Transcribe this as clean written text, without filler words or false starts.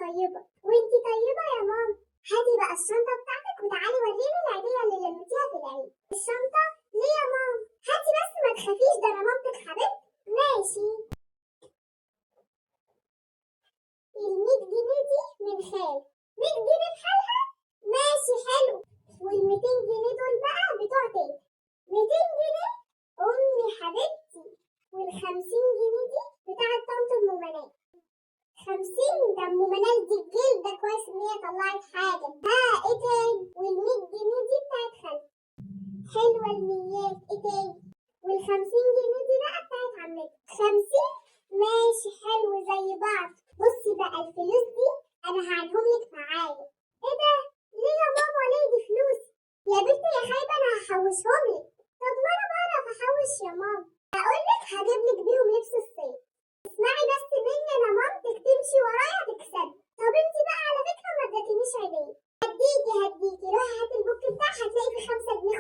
طيبة. وانتي طيبة يا ماما. هاتي بقى الشنطة بتاعتك وتعالي وريني العيدية اللي لميتيها في العيد. الشنطة؟ ليه يا ماما؟ هاتي بس ما تخافيش، ده انا مامتك حبيبتي. ماشي. ال100 جنيه دي من خال. 100 جنيه بحالها؟ ماشي حلو. وال200 جنيه دول بقى بتوع تيتا. 200 جنيه أمي حبيبتي. وال50 جنيه دي بتاعت طنط أم منال. 50 ده أم منال دي الجلدة، كويس إن هي طلعت حاجة. إيه تاني؟ وال100 جنيه دي بتاعت خالتي. حلوة الميات. إيه تاني؟ وال50 جنيه دي بقى بتاعت عمتي. 50؟ ماشي حلو زي بعض. بصي بقى الفلوس دي أنا هعينهم لك معايا. إيه ده؟ ليه يا ماما؟ ليه دي فلوسي؟ يا بنتي يا خايبة أنا هحوشهم لك. طب ما أنا بعرف أحوش يا ماما. أقولك هجيب لك بيهم لبس الصيف. اسمعي بس مني، أنا مامتك تمشي ورايا تكسبي. طب انتي بقى على فكرة ما اديتنيش عيدية. هديكي روحي هاتي البوك بتاعك، هتلاقي فيه 5 جنيه